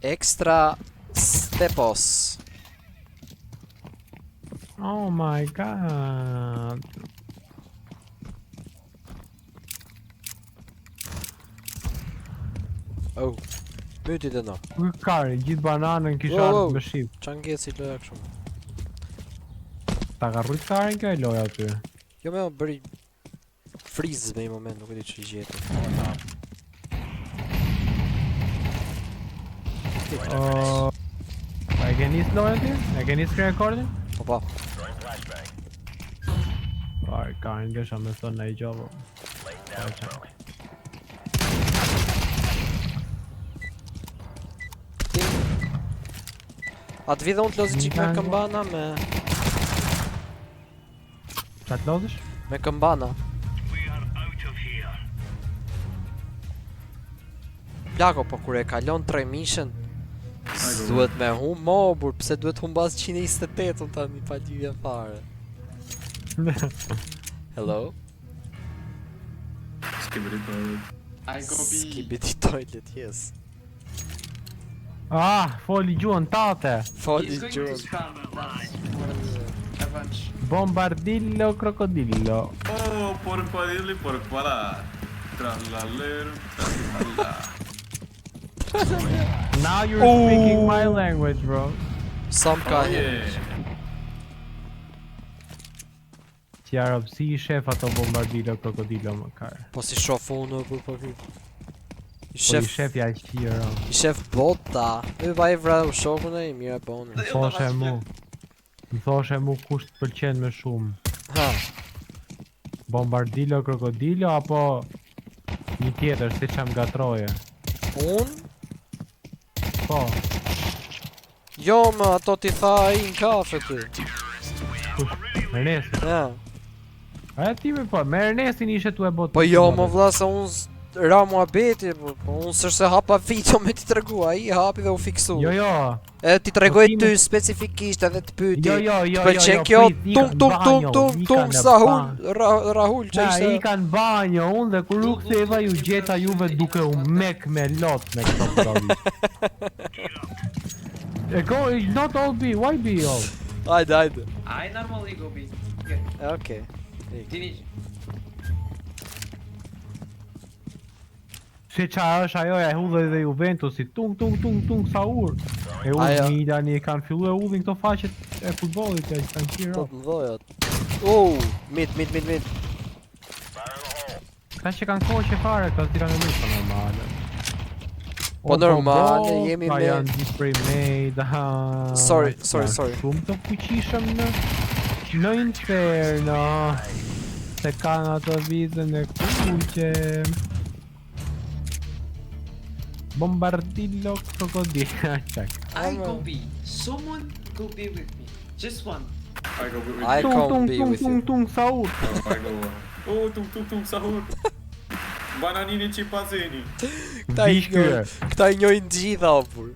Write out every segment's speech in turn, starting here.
Extra stepos. Oh my god. Oh. Myti dhe no. Kari, gjithë bananën kisha Wow, ardhur wow. me ship. Qa ngeci loja kështu? Ta ka rrit karin kjo e loja aty. Jo me më bëri freeze me i moment, nuk e di që i gjeti. Pa e ke nis loja ty? E ke nis screen recording? Po pa. Pare, karin gësha me thonë na i gjovo. Atë vidhe unë të lozi qik me këmbana me... Qa të lodhësh? Me këmbana. Plako, po kur e kalon 3 mission duhet me hum mobur, pse duhet humbas 128 unë tani pa lidhje fare. Hello? Skibidi toilet. I go B. Skibidi toilet, yes. Ah, foli gjuhën tate. Foli He's going to gjurën. spam. That's a bunch. Bombardillo crocodillo. Oh, porcodilli, porcola. Trallalero, trallalla. Now you're speaking my language, bro. Some Oh kind. yeah. Si arab, si i shef ato bombardillo crocodillo më kar. Po si shof unë për po ky. I Po i shef, shef ja qiro. i shef bota. E va e vra u shokun e mirë e boni. Më thoshe mu. Më thoshe mu kush të pëlqen më shumë. Ha, Bombardillo crocodillo apo një tjetër si çam gatroje. unë? Po, Jo më ato ti tha ai në kafe ty. kush? Ernesti. Ja. A ti me po, me Ernestin ishe tu e botë. Po jo më vlla se unë ra muhabeti, po unë s'është se hapa video me ti tregu, ai hapi dhe u fiksu. Jo, jo. E ti tregoj ti ty me- specifikisht edhe të pyeti. Jo, jo, Të jo, pëlqen jo, kjo prit, ika tung në tung tung banjo, tung ika tung në Sahul, banjo. Rahul që Ja, ishte. i kanë banjo, unë dhe kur u ktheva ju gjeta juve duke u mek me lot me këto provi. E go, not all B, why B all? Hajde, hajde. I normally go B. Okay. Okej. Finish. Se qa është ajo e hudhe dhe Juventusi, tung tung tung tung Saur. E Ajo. udhë Milani e kanë fillu e udhin këto faqet e futbollit që kanë qirë. Po të mdojat. Oh, mit. Ka që kanë kohë që fare, ka t'i kanë mëjtë normale. Po normale, jemi ka me- janë gjithë prej mejda. Sorry. Shumë të fuqishëm në inferno. Se kanë ato vizën e kuqe. Bombardillo crocodillo. Check. I go B. Someone go B with me. Just one. I go with I you. can't be with you. Tung Saur. Oh, I go. Oh, tung sahur. Bananini chipazeni. Këta i njojnë gjitha o pur.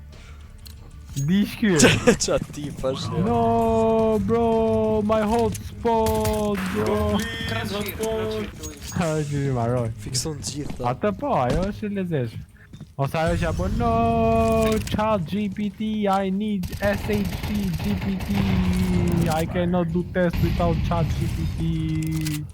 Dish kye. Qa ti fash jo. No, bro, my hotspot, bro. Please, hotspot. Ha, që i marroj. Fiksun gjitha. Atë po, ajo është lezesh. Ose ajo që apo, no, chat GPT, I need SHC GPT, I cannot do test without chat GPT.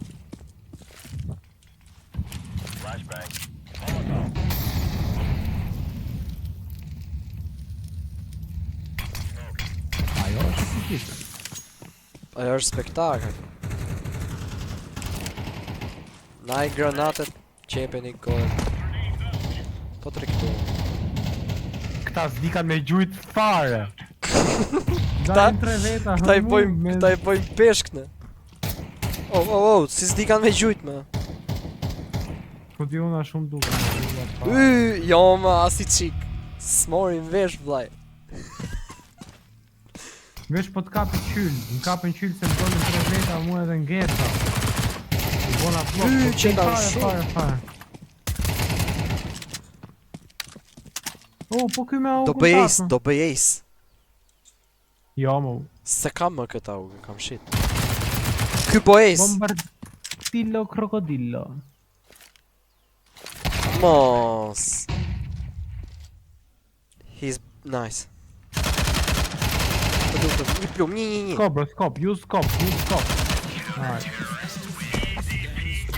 Ajo është fuqishme. Ajo është spektakël. Na i granatet qepeni kohë. Po të rektu. Këta s'dikan me gjujt fare. Këta- Dajnë tre veta. Këta i hëmur me- bojnë peshkne. Oh, si s'dikan me gjujt me. Po di una shumë duke. Jo ma, asi qik. S'morin vesh vllaj. Vesh po t'kapi qyll, m'kapin qyll se m'dolin tre veta, mu edhe ngeta. I bona flok, po që ta fare, shumë. fare. Oh, po ky me Do augun bëj tasë, ace, no? do bëj ace. Jo, mu. Se kam më këta u, kam shit. Ky po ace. Bombardillo crocodillo. Mos. He's Nice. Një plum, një. Scope, bro, scope, use scope. Alright.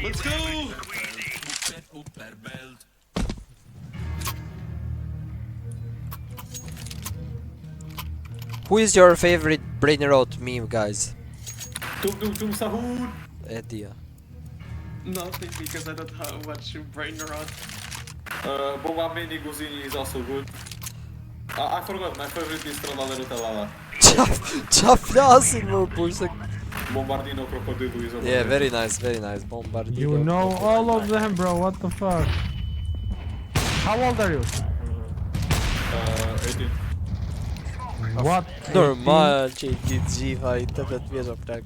Let's go! Who is your favorite brain rot meme, guys? Tum Sahur! E dia. Nothing, because I don't have much brain rot. Bomba Mini Guzini is also good. I forgot, my favorite is Tralala Rutalala. Qa flasin më për se... Bombardino Crocodilo is also Yeah, good. very nice, Bombardino. You know all of them, bro, what the fuck? How old are you? 18. What? Normal që I gjithë gjitha I 18 vjeqa plak.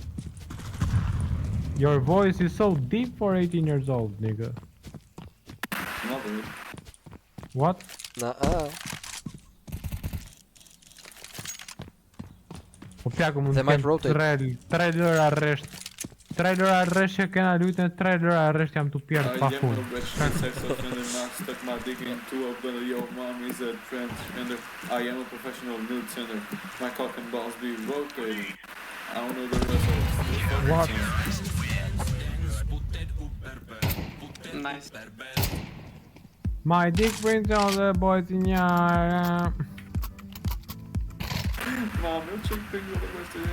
Your voice is so deep for 18 years old, nigga. Not really. What? Po pjaku mund They të might kem rotate. 3 lëra rresht. 3 lëra rresht që kena lujtën, 3 lëra rresht jam të pjerë pa I am fund. a best sex offender, not stuck my dick into a belly. Yo, mom is a transgender. I am a professional nude sender. My cock and balls be rotating. I don't know the rest of it. What? Nice. My dick brings all the boys in your... Mom, no chick thing with the rest of the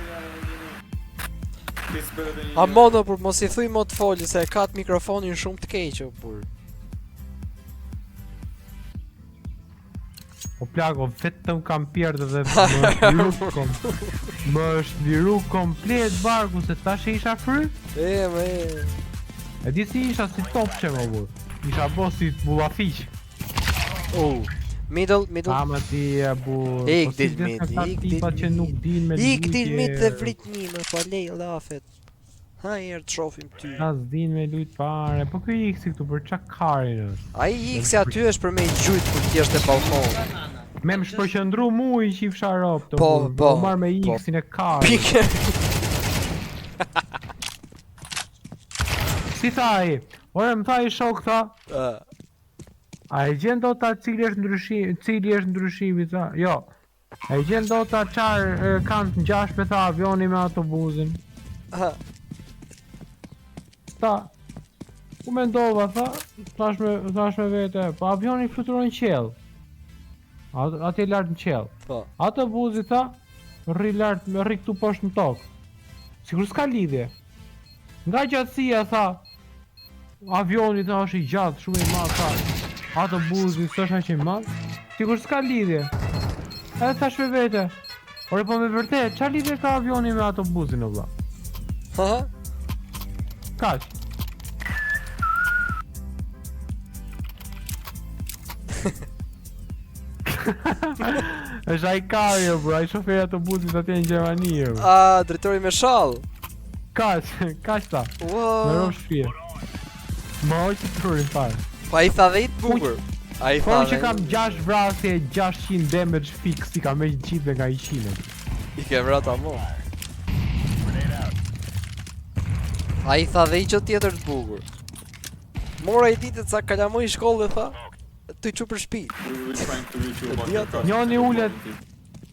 It's better than you. A mono për mos I thuj më të foli se e ka të mikrofonin shumë të keq o për. Po plako, vetëm kam pjerë dhe më është liru komplet barku se tash e isha fry. E di si isha si topqe më burr. Isha bo si bullafiq. Middle. Ama ti e burr. Ik Po si dit mid, ata ik tipa dit që nuk mid. din me Ik lujtje. til mid dhe vrit një më pa lej lafet. Ha herë të shofim ty. As din me lujt fare. Po ky ik si këtu për çka karin është. Ai ik se aty është për me I gjujt kur ti është e balkon. Me më shpërqendru mu I qifsha rop të Po, burr. po, U marr me po. X-in e karin. Pike. Si tha ai? Ore më tha I shok tha. A e gjen do ta cili është ndryshimi tha? Jo. A e gjen do ta çfarë kanë të ngjashme tha avioni me autobusin? Tha. Ku mendova tha? Thash me vete, po avioni fluturon në qiell. Atë lart në qiell. Po. Autobusi tha, rri lart, rri këtu poshtë në tokë. Sigur s'ka lidhje. Nga gjatësia tha, avioni tha është I gjatë, shumë I madh tha. Autobusi s'është aq I madh. Sigur s'ka lidhje. Edhe thash me vete. Ore po me vërtet, çfarë lidhje ka avioni me autobusin o vlla? Ha? Kaq. Është ai kari bro, ai shoferi autobusit atje në Gjermani bro. A, drejtori me shall. Kaq ta. Me Wow. rosh shpije. Ma hoqë të trurin fare. Pa I tha dhe I të bukur. A I Po tha që kam 6 vrasje, 600 damage fix, I kam me gjithë nga 100. I ke vrata mo. A I tha dhe I që tjetër të bukur. Mora I ditët sa kalamoj I shkollë dhe tha të I që për shpi. We were trying to reach you about Yeah. your costume. Njoni ullet.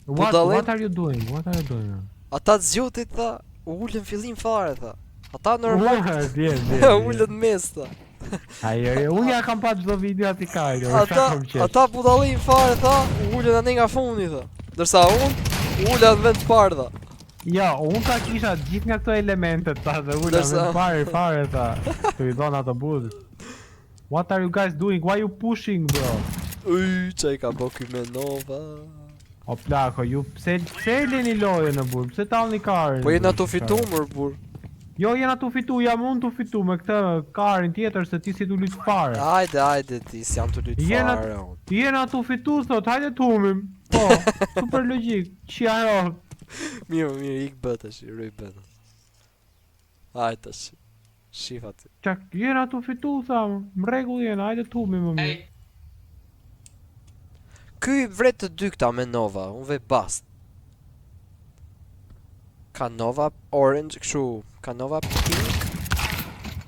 Budallet? What are you doing? What are you doing? Ata të zjotit tha, u ullën fillim fare tha. Ata normal Dje. ullën mes tha. Ajo, unë ja kam pa çdo video aty ka, Ata budallin fare tha, u ullën anë nga fundi tha. Dërsa unë ullën në vend të parë tha. Ja, unë ta kisha gjithë nga këto elementet ta dhe ulla Dërsa- me fare ta. Të I dhon autobusit. What are you guys doing? Why you pushing, bro? Që I ka bo ky me nova. O plako, ju pse leni lojën në burr? Pse tallni karin? Po jena burr? të fitu mër bur. Jo, jena tu fitu, jam unë tu fitu me këtë karin tjetër se ti si tu lyt fare. Hajde ti si jam të lytë Jena- fare unë. Jena tu fitu thot, hajde të humim. Po, super logjik. Çi ajo? Mirë, ik bë tash, rri bën. Hajde tash. Shif aty. Çak, jena tu fitu tham, në rregull jena, hajde të humim më mirë. Hey, Ky vret të dy këta me Nova, unë ve bast. Ka Nova orange, kështu, ka Nova pink,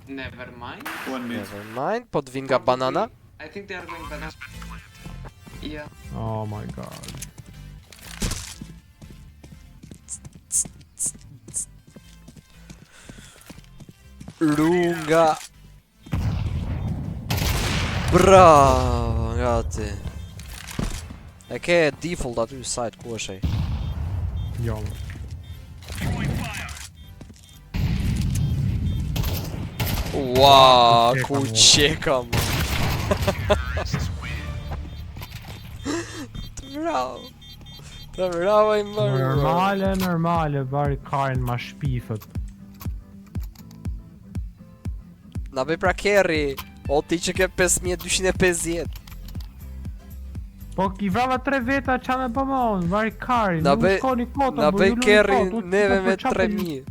never mind. 1 minute. never mind, po të vinë nga banana. I think they are going banana. Yeah. Oh my god. Runga. Bravo, gati. E ke default aty site ku është ai? Jo. Ua, Ku ku qeka, qeka më. Të bravo. Të bravo i mërë. Normale, bari karin ma shpifët. Na bëj pra kerri. O ti që ke 5250. Po ki vrava 3 veta qa me pëmon, bari karin. Na Nuk bëj- shkoni kota, Na po bëj ju luni kerri kot, u neve shko me për qa 3000.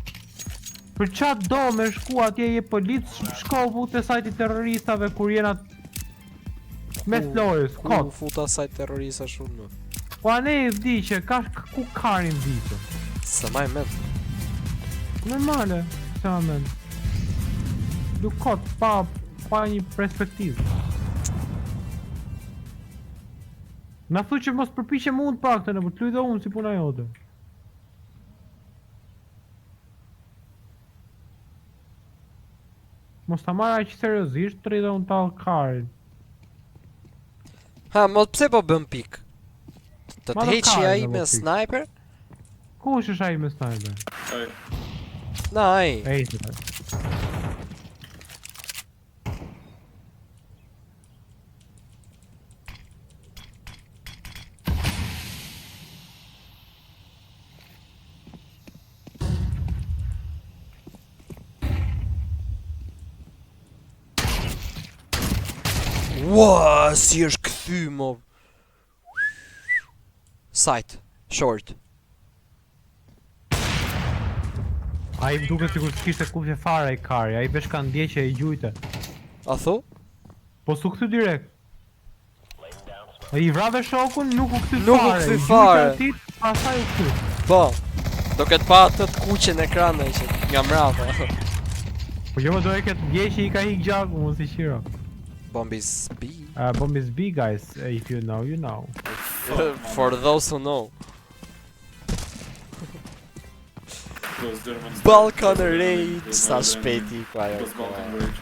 Për qa do me shku atje je polic, shko vu të sajti terroristave kur jena mes lojës, Ku kot. futa saj terrorista shumë më. Po ane i vdi që ku karin vditë. Se maj men. Normale, se ma men. Du kot, pa një perspektivë. Na thu që mos përpiqe mund pak të në, po t'luj dhe unë si puna jote. Mos ta marrë aq seriozisht, të rridhe unë talë karin. Ha, mos pse po bëm pik? Të Ma të do heqi karin ai do me po pik. sniper? Kush është ai me sniper? Ai. Na, ai. Ej, të taj. Ua, si është kthy mo. Site, short. Ai më duket sikur s'kishte kufje fare ai kari, ai veç ka ndjeqe e gjujte. A thu? Po s'u kthy direkt. Ai i vrave shokun, nuk u kthy Nuk u fare. kthy i gjujte fare. atit, pastaj u kthy. Po. Do këtë pa atë të kuqe në ekran dhe që nga mrapa. Po jo më do e këtë ndjeqe i ka hik gjaku, mos i qiro. Bombis B. Bomb is big guys, if you know, you know. For those who know. Those Germans. Balkan those Rage, Germans, sa those shpejti ku ajo. Those Balkan Rage.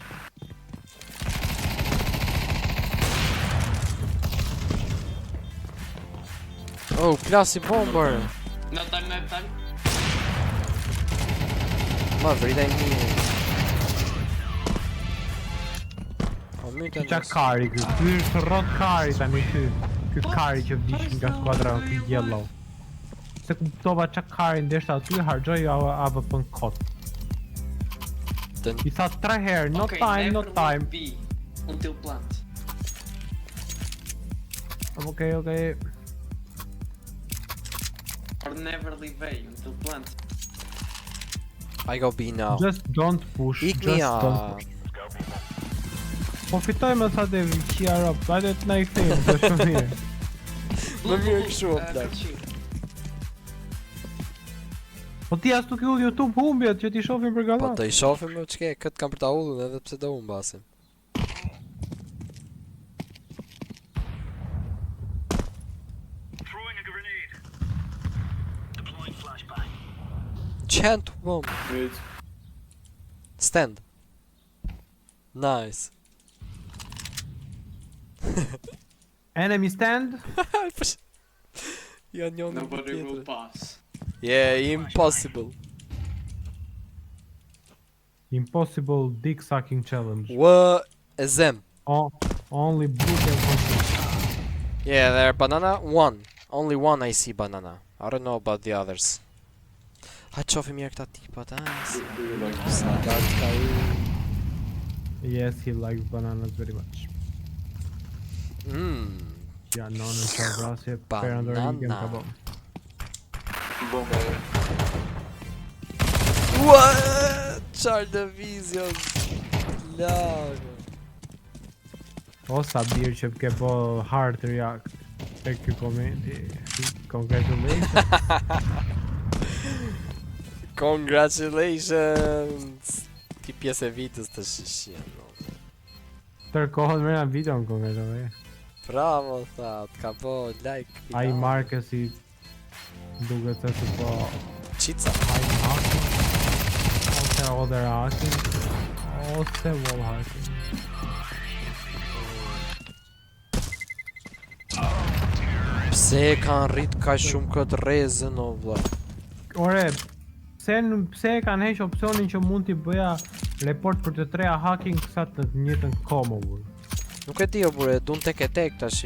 Oh, plasi bomber. No time, no time. Ma vritaj mirë. O mytë Qa kari ky, ky është rrot kari tani ky. Ky kari që vdish nga skuadra ky yellow. Se kuptova qa kari ndeshta aty, hargjoj AWP-n kot. I tha 3 herë, no Okay, time, no never time. will be until plant. Okej. Or never leave A until plant. I go B now. Just don't push, Ik just mi don't push. Po fitojmë sa të qia rop, hajde të na i kthejmë, të shumë mirë. Më mirë kështu o plak. Po ti as tuk i udh YouTube humbjet që ti shofim për Po gallat. të i shofim o qke, këtë kam për ta ullun edhe pse do unë basim. Qent bomb. Wait. Stand. Nice. Enemy stand. Ja njën Nobody will pass. Yeah, impossible. Impossible dick sucking challenge. What is them? Only blue can complete. Yeah, they're banana. One. Only one I see banana. I don't know about the others. Ha qofi mirë këta tipat, Do you like Sa dark ka i. Yes, he likes bananas very much. Ja, nonën qa vrasje, perandori kem ka bom. bomber? What? Çar division. Lago. O sa birë që ke po hard react. E ky komenti. Congratulations. Congratulations. Ti pjesë e vitës të shishjen. Tërkohën me nga video në congratulations. Bravo, that. Ka po like. Ai Markesi duket se të po Qica. high hacking. Ose other hacking. Ose wall hacking. Pse e kanë rrit kaq shumë këtë rrezën o vlla? Ore, pse e kanë heq opsionin që mund t'i bëja report për të treja hacking sa të njëjtën komo burr. Nuk e di o burr, dun tek e tek tash.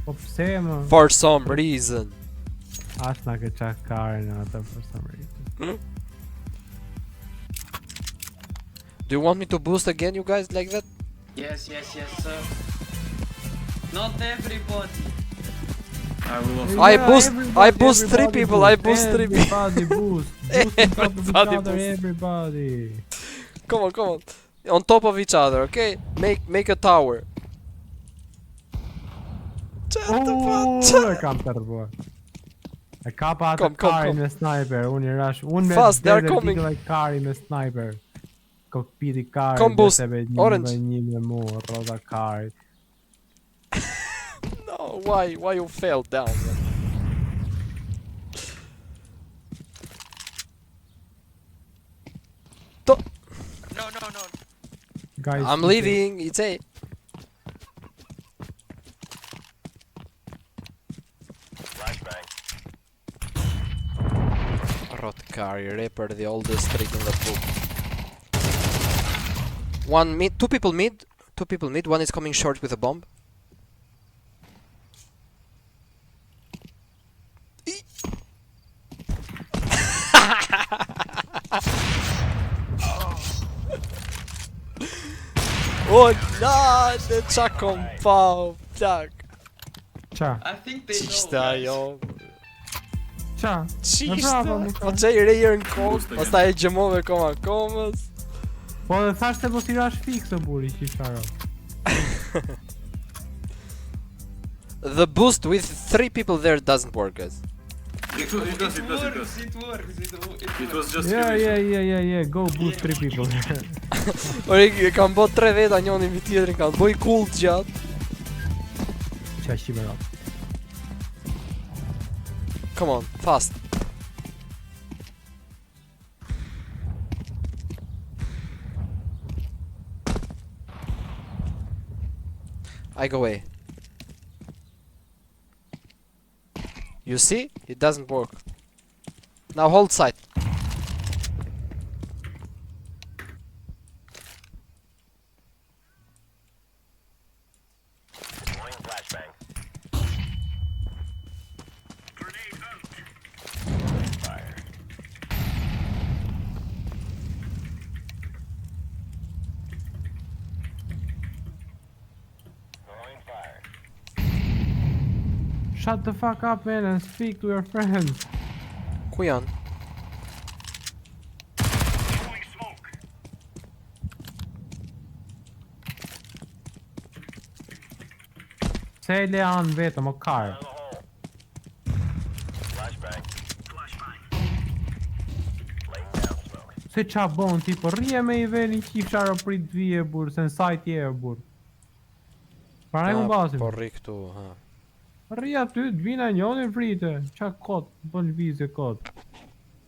Po pse më? For some reason. As na ke çak karën atë for some reason. Do you want me to boost again, you guys, like that? Yes, sir. Not everybody. I will also. I boost three people, I boost three people. Everybody boost. Boost on top of each Everybody other, boost. everybody. Come on. On top of each other, okay? Make a tower. E kam tërbuar. E kapa atë Kom. karin me sniper, unë i rush. Unë me Fast, they are desert coming. eagle kari me sniper. Kokpiti kari, Come boost, orange. Një me mu, roda kari. No, why you fell down? Man? No. Guys, I'm leaving, it's a. Rotkari, Reaper, the oldest trick in the book. One mid, two people mid, one is coming short with a bomb. Oh no, the çakon pa, plak. qa? I think they know. Ç'ishte guys. ajo? Qa? Ç'ishte? Po çaj rejën kokë, pastaj e gjemove koma komës. Po dhe thash se mos i rash fikse buri që sharo. The boost with 3 people there doesn't work, guys. It does. It works. It was just. Yeah, go boost 3 people. Ore, kam bë 3 veta njëri mbi tjetrin, kanë bëj cool gjatë. Qa shimerat. Come on, fast. I go away. You see? It doesn't work. Now hold side. Shut the fuck up, man, and speak to your friends. Ku janë? Se e le anë vetëm, o karë. Se qa bon ti, po rrje me i veni qifsharo prit vije burë, se në sajt je e burë. Pra ne më basim. Po rri këtu, ha. Rri aty, të vina njoni vrite. Qa kot, bën vizje kot.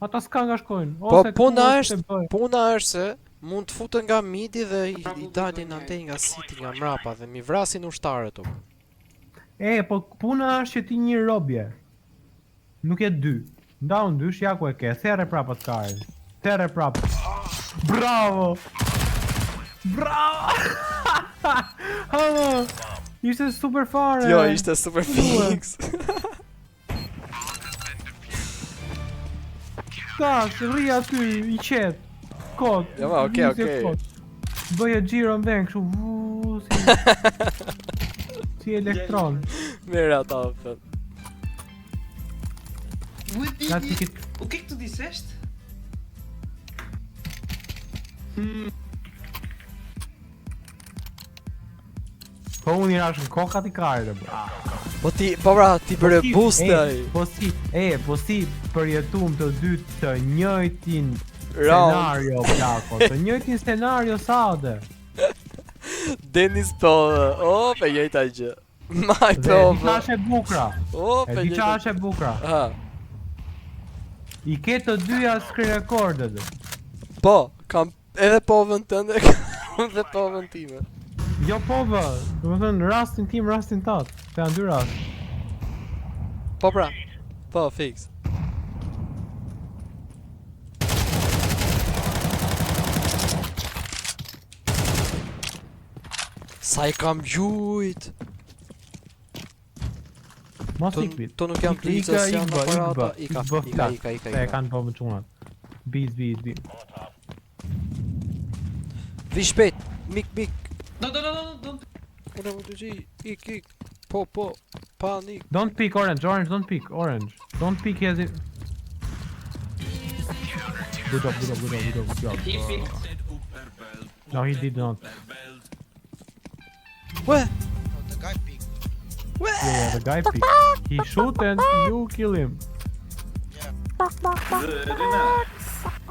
Ata s'ka nga shkojnë. Po ose puna ku është, se bëj. puna është se mund të futen nga midi dhe i dalin andej nga city nga mrapa dhe mi vrasin ushtarët o. E, po puna është që ti një robje. Nuk e dy. Ndaun dysh, ja ku e ke, there prapa të karin. There prapa. Bravo! Bravo! Hama! Ishte super fare! Jo, ishte super fix. Tash, rri aty, i qet. Kot. Jo, ma, okay, vizje okay. kot. Bëje xhiro në vend kështu. Si, si elektron. Mirë ata thot. Ja ti kit. O que é que tu disseste? Po unë i rash në kokat i karë bro. Po ti, po pra, ti bëre boost ai. Po si përjetum të dy të njëjtin Round. scenario plako, të njëjtin scenario sade. Dennis po, o, pe njëjta gjë. Maj Dhe po, di qa është e bukra. o, E pe di qa njëjta. është e bukra. Ha, I ke të dyja screen recordet. po, kam Edhe povën tënde, dhe povën time. Jo po vë, do të thënë rastin tim, rastin tat. Të janë dy rast. Po pra, po, fix. Sa I kam gjujt. Mos ikvit. To nuk jam plicës, janë aparata. Ika. Se e kanë po më çunat. Biz. Vi shpejt, mik. No, don't. Ura më të gji, ik. Po, panik. Don't pick orange, don't pick orange. Don't pick as it. Good job. He picked. No, he did not. Ue, No, the guy peeked. Yeah, the guy picked. He shoot and you kill him. Very nice.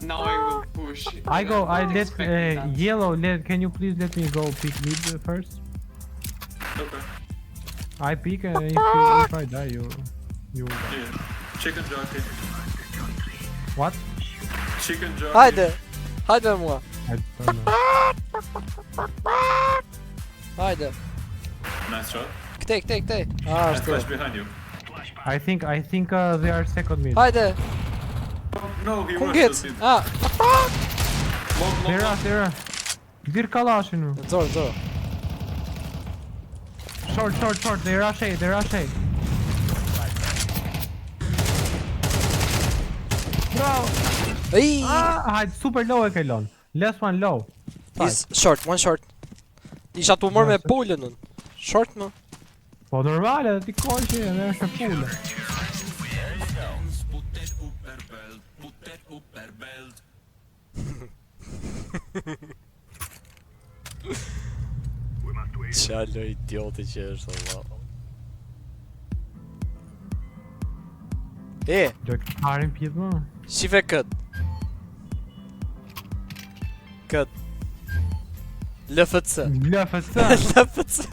Now I will push. I let expecting that. yellow. Can you please let me go pick mid first? Okay. I pick and if I die, you. Yeah. Chicken jockey. What? Chicken jockey. hajde mua, I don't know. hajde. Nice shot. Këtej. I Ashtu. flash behind you. I think they are second mid. Hajde, No, he ku rushed ngec? us in. Ah, Long. They're. Dir kalashin nu. nxor. Short. They rush A. Bravo. Ej, Hajde, super low e kelon. Last one low. he's short, one short. Isha tu mor me pulën unë. Short më. Po normale, ti koqe edhe është e pullë. Qallo idioti që është, Allah. Do të harim pjetë më. Shife kët. LFC. LFC.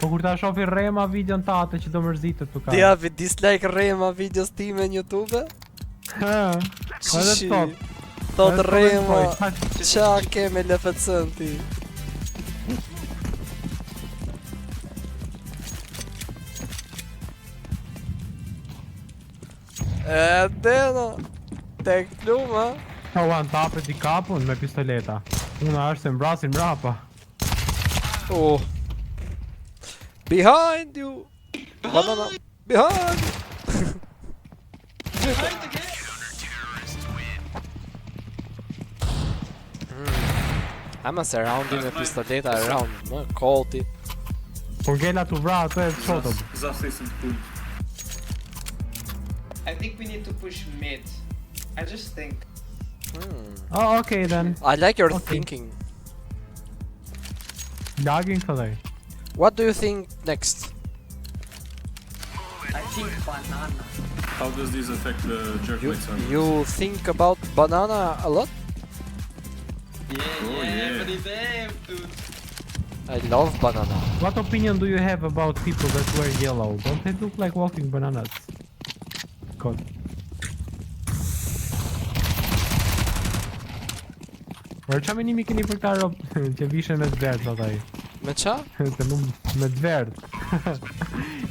Po kur ta shofi Rema videon tate që do mërzitet të ka. Ti japi dislike Rema videos time në YouTube? Ha, edhe të thot. Thot Edhe Rema, komentoj, qa ke me LFC-n ti? E deno, tek pluma. Po one tapet I kapun me pistoleta. Una është se mbrasin mrapa. Oh. Behind you. Banana. Behind you. Ama se roundi me pistoleta e round më kolti. Po ngella tu vra ato e çotëm. Zas isn't good. I think we need to push mid. I just think. Oh, okay then. I like your Okay. thinking. Lagin këllaj. What do you think next? I think banana. How does this affect the jerk You, weight server? you think about banana a lot? Yeah, every day, dude. I love banana. What opinion do you have about people that wear yellow? Don't they look like walking bananas? God. Por qa menimi keni për këta ropë që vishen me dverd, thot ai. Me qa? Se nuk me dverd.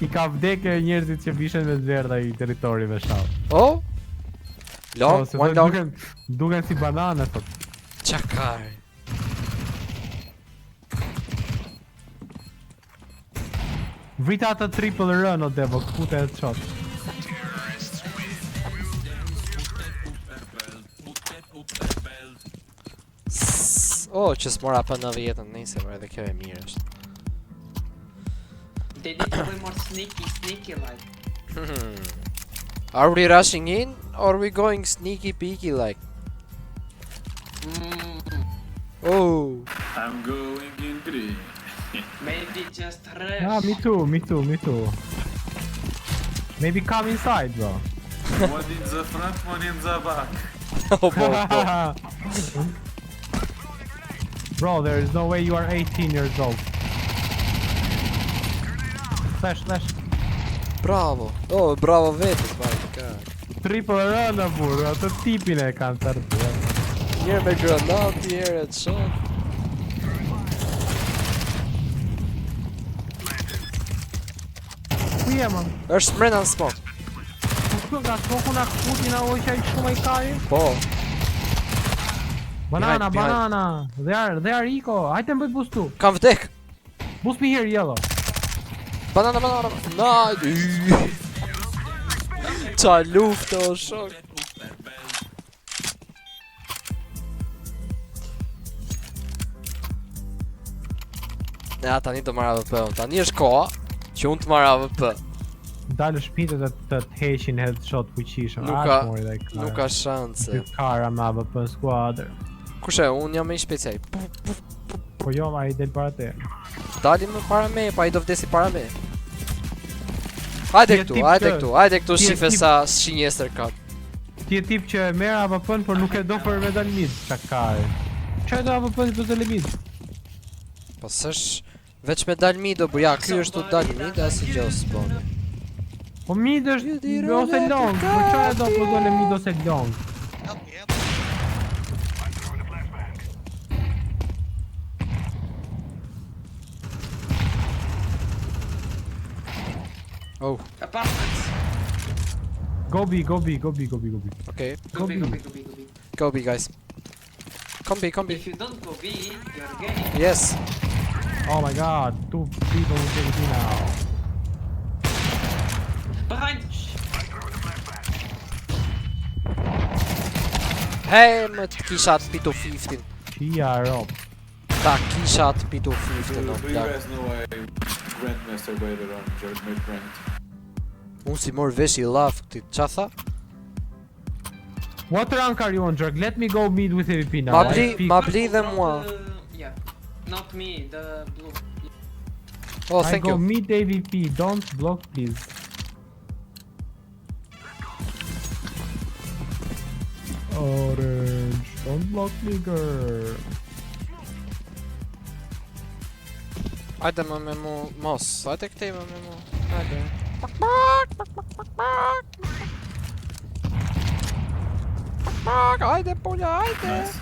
I ka vdekë njerëzit që vishen me dverd ai territorive shau. Oh? Long, Se one thot long. duken si banane, thot. Qakar. Vrita atë triple run o devo, këpute e të shot. Oh, që s'mora pa 9 jetën, nejse, por edhe kjo e mirë është. They need to be more sneaky like. Are we rushing in, or are we going sneaky peeky like? Oh, I'm going in green. Maybe just rush. Ah, me too. Maybe come inside, bro. One in the front, one in the back. oh bo. Bro, there is no way you are 18 years old. Flash. Bravo. Oh, bravo vetës, bajtë, ka. Triple run, burr, atë tipin e kanë tërë. Njërë me granat, njërë të shot. Ku je, man? Është mrena në smok. Ku nga smoku na kuti na oqaj shumë i kari? Po. Banana, Behind. banana. They are eco. Hajde mbëj boostu. Kam vdek. Boost me here, yellow. Banana. Nice. Qa luftë o shok. Ja, tani do marrë AWP. Tani është koha që unë të marrë AWP. Dalë shpite të heqin headshot fuqishëm. Nuk ka shanse. Dy kara me AWP squadër. Kushe, unë jam me i shpecjaj. Po jo, ma i del para te. Dali më para me, pa i do vdesi para me. Hajde këtu, shife sa shinjester ka. Ti e tip që merr AWP-n, por nuk e do për me dal mid, çakare. Çfarë do AWP-n për të dal mid? Po s'është veç me dal mid, po ja, ky është tu dal mid, asë gjë s'boni. Po mid është ose long, po çfarë do po dole mid ose long? Oh, Apartments. Go B. okay. Go B. Go B, guys. Come B. If you don't go B, you're gay. Yes. Oh my god, 2 people in KD now. Behind. Hey, më të kisha të pitu 15. Chia rob. Ta kisha të pitu 15 Do no you plak. guys know I grandmaster waited on Jared mid-ranked? Unë si mor vesh i laf këti, qa tha? What rank are you on, Jerk? Let me go mid with AVP now. Ma I bli, speak- ma bli dhe mua. Yeah. Not me, the blue. Oh, I thank go you. mid AVP, don't block please. Orange, don't block me girl. Hajde më me mu, mos, hajde këtej më me mu. Hajde. Hajde pula, hajde. Nice.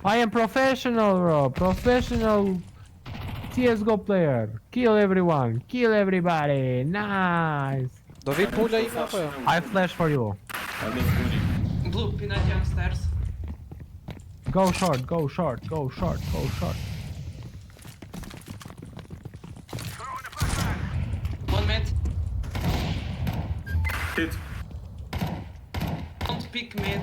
I am professional, bro. Professional CSGO player. Kill everyone. Kill everybody. Nice. Do vi pula i apo jo? I flash for you. I love winning. Blue, peanut downstairs. Go short. Go short. Go short. Go short. 1 mid. Hit. Don't pick mid.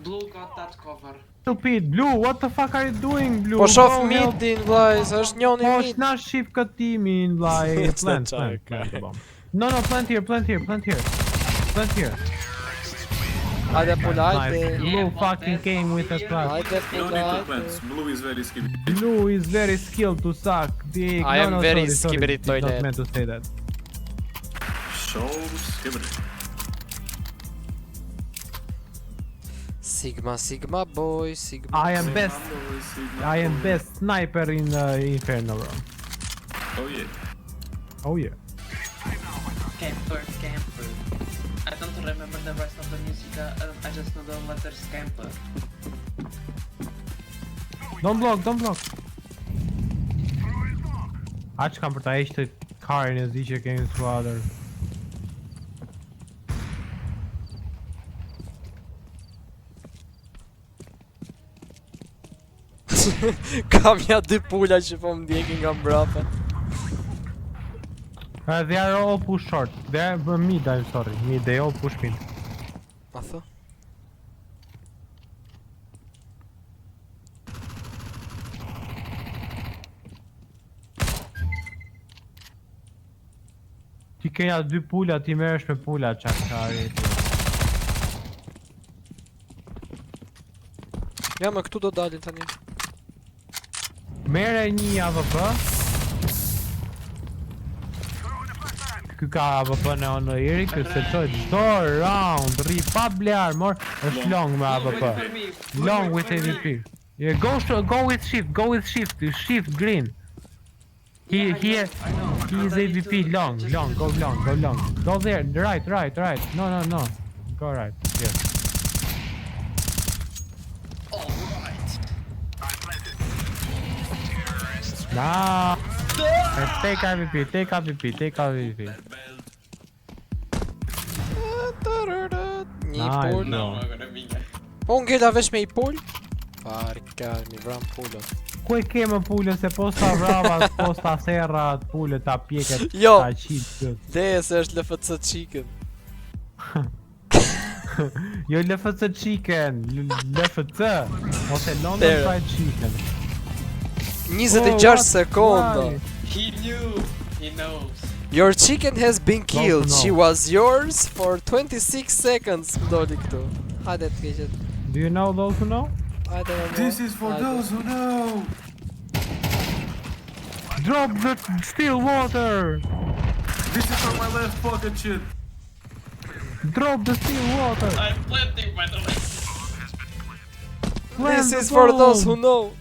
Blue got that cover. Stupid Blue, what the fuck are you doing, Blue? Po shof Go help. midin, vlajs, është njoni Po mid. shna shif këtë timin, vllai. It's Plant, not plant, time. plant the bomb. No, plant here. Plant here. Hajde pula, Nice. hajde. Blue fucking came with a trap. Hajde No pula, need to hajde. plants. Blue is very skilled. Blue is very skilled to suck dick. I am very sorry. skibidi Did not toilet. meant to say that. So skilled. Sigma boy, Sigma. I am best. I am best sniper in Inferno, bro. Oh yeah. Oh yeah. Camper. I don't remember the rest of the music. I just know the letters camper. Don't block. Aq kam për ta heqë të karin e zi që kemi squadër. Kam ja dy pula që po më ndjekin nga mbrapa. They are all push short. They are mid, I'm sorry. Mid, they all push mid. A thë? Ti keja dy pula, ti merresh me pula çakari. Ja, më këtu do dalin tani. Mere një AWP. Ky ka AWP në Onoiri, ky se çoj çdo round, rri pa bler, mor, është long me Blue, wait for AWP. me. Long with AWP. Yeah, go with shift green. He is AWP long, go long. Go there, right. No. Go right, yes. Na. Take AVP, take AVP, take AVP. Një Nice, pull. bro. No, agora minha. Po unë gjeta veç me i pull? Farka, mi vram pullën. Ku e ke më pulën se posta vravat, posta serrat, pulët ta pjeket, Jo. ta qit. Deje se është LFC chicken. Jo LFC chicken, LFC ose London Tere. Fried Chicken. 26 sekonda. Why? He knew. He knows. Your chicken has been killed. no. She was yours for 26 seconds. Doli këtu. Hajde të keqet. Do you know those who know? Hajde me mua. This is for Hajde. those who know. Drop the still water. This is for my left pocket shit. Drop the still water. I'm planting, by the way. Plant This the is for those who bomb. know.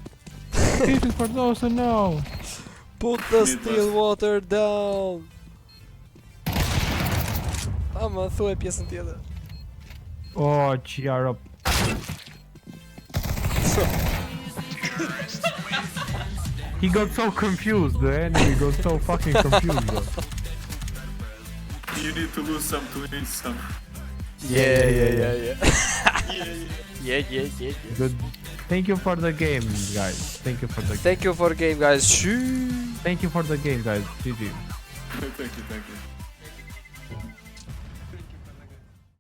This is for those who know. Put the Mid still west. water down. Ama thuaj pjesën tjetër. Oh, Chiaro. He got so confused, the enemy got so fucking confused. Bro. You need to lose some to win some. Yeah. Good. Thank you for the game, guys. Thank you for the Thank you for game guys. Shoo. Thank you for the game, guys. GG. Thank you.